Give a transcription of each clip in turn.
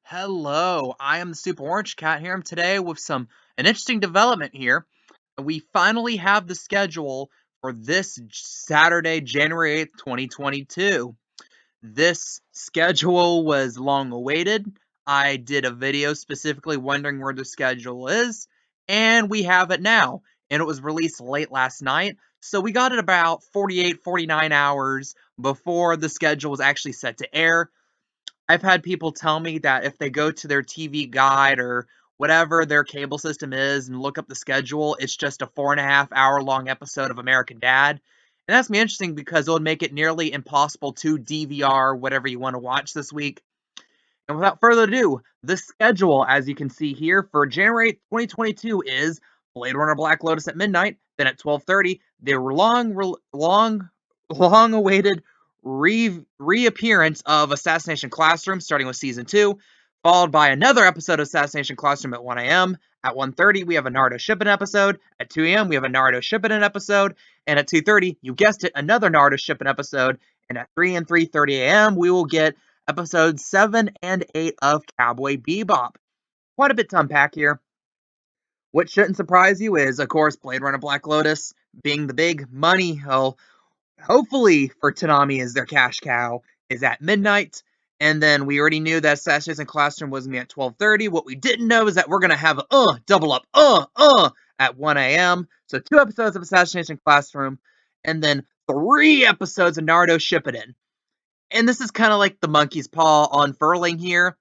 Hello, I am the Super Orange Cat here. Today with an interesting development here. We finally have the schedule for this Saturday, January 8th, 2022. This schedule was long awaited. I did a video specifically wondering where the schedule is, and we have it now. And it was released late last night, so we got it about 48, 49 hours before the schedule was actually set to air. I've had people tell me that if they go to their TV guide or whatever their cable system is and look up the schedule, it's just a 4.5 hour long episode of American Dad. And that's me interesting because it would make it nearly impossible to DVR whatever you want to watch this week. And without further ado, the schedule, as you can see here, for January 2022 is Blade Runner Black Lotus at midnight. Then at 12:30, the long awaited reappearance of Assassination Classroom, starting with season 2, followed by another episode of Assassination Classroom at 1 a.m. At 1:30, we have a Naruto Shippuden episode. At 2 a.m., we have a Naruto Shippuden episode. And at 2:30, you guessed it, another Naruto Shippuden episode. And at 3 and 3:30 a.m., we will get episodes 7 and 8 of Cowboy Bebop. Quite a bit to unpack here. What shouldn't surprise you is, of course, Blade Runner Black Lotus being the big money, hopefully for Toonami is their cash cow, is at midnight. And then we already knew that Assassination Classroom was going to be at 12:30. What we didn't know is that we're going to have a double up, at 1 a.m. So 2 episodes of Assassination Classroom, and then 3 episodes of Naruto Shippuden. And this is kind of like the monkey's paw unfurling here,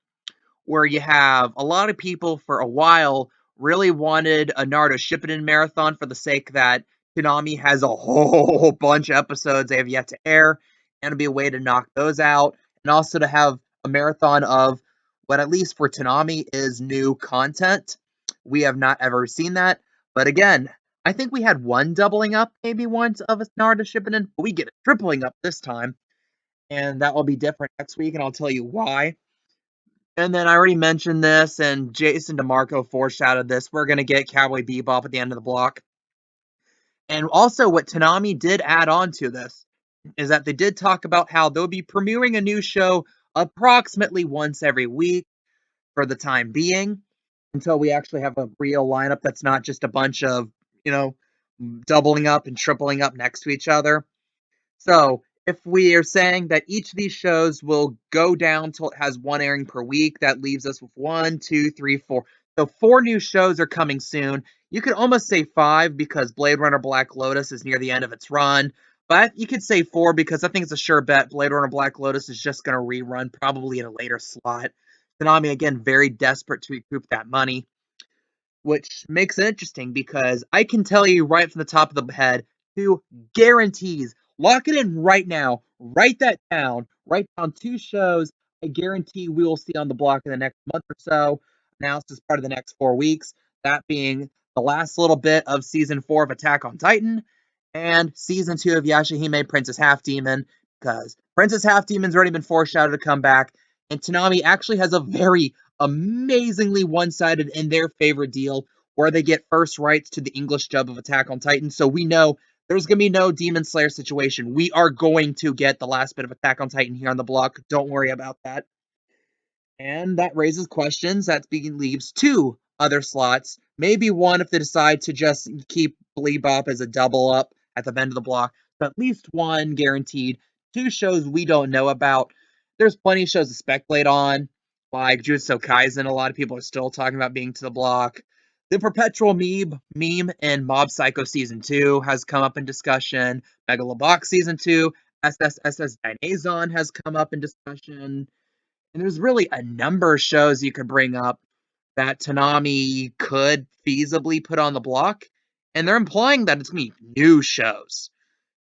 where you have a lot of people for a while really wanted a Naruto Shippuden marathon for the sake that Toonami has a whole bunch of episodes they have yet to air, and it'll be a way to knock those out, and also to have a marathon of what, at least for Toonami, is new content. We have not ever seen that, but again, I think we had one doubling up maybe once of a Naruto Shippuden, but we get a tripling up this time, and that will be different next week, and I'll tell you why. And then I already mentioned this, and Jason DeMarco foreshadowed this. We're going to get Cowboy Bebop at the end of the block. And also, what Toonami did add on to this is that they did talk about how they'll be premiering a new show approximately once every week for the time being, until we actually have a real lineup that's not just a bunch of, you know, doubling up and tripling up next to each other. So, if we are saying that each of these shows will go down till it has one airing per week, that leaves us with 1, 2, 3, 4. So 4 new shows are coming soon. You could almost say 5 because Blade Runner Black Lotus is near the end of its run. But you could say 4 because I think it's a sure bet Blade Runner Black Lotus is just going to rerun probably in a later slot. Konami, again, very desperate to recoup that money, which makes it interesting because I can tell you right from the top of the head 2 guarantees. Lock it in right now. Write that down. Write down 2 shows I guarantee we will see on the block in the next month or so, announced as part of the next 4 weeks. That being the last little bit of season 4 of Attack on Titan and season 2 of Yashahime Princess Half Demon, because Princess Half Demon's already been foreshadowed to come back, and Toonami actually has a very amazingly one-sided in their favorite deal where they get first rights to the English dub of Attack on Titan. So we know there's going to be no Demon Slayer situation. We are going to get the last bit of Attack on Titan here on the block. Don't worry about that. And that raises questions. That leaves 2 other slots. Maybe one if they decide to just keep Bebop as a double up at the end of the block. But at least 1 guaranteed. 2 shows we don't know about. There's plenty of shows to speculate on, like Jujutsu Kaisen. A lot of people are still talking about being to the block. The perpetual meme in Mob Psycho Season 2 has come up in discussion. Megalobox Season 2, SSSS Dynazon has come up in discussion. And there's really a number of shows you could bring up that Toonami could feasibly put on the block. And they're implying that it's going to be new shows.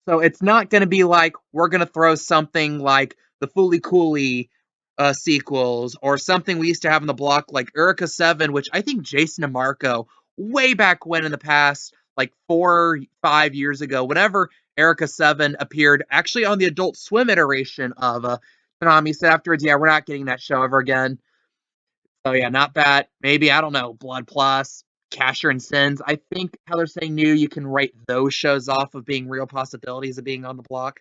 So it's not going to be like we're going to throw something like the Fooly Cooly sequels or something we used to have in the block like Eureka 7, which I think Jason and Marco, way back when in the past, like 4 or 5 years ago, whenever Eureka 7 appeared actually on the Adult Swim iteration of Konami, said afterwards, yeah, we're not getting that show ever again. So yeah, not bad. Maybe, I don't know, Blood Plus, Casher and Sins. I think how they're saying new, you can write those shows off of being real possibilities of being on the block.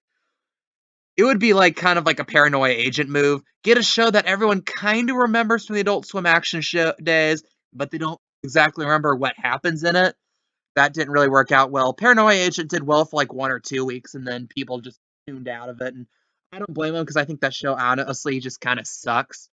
It would be like kind of like a paranoia agent move. Get a show that everyone kind of remembers from the Adult Swim action show days, but they don't exactly remember what happens in it. That didn't really work out well. Paranoia Agent did well for like 1 or 2 weeks, and then people just tuned out of it. And I don't blame them because I think that show honestly just kind of sucks.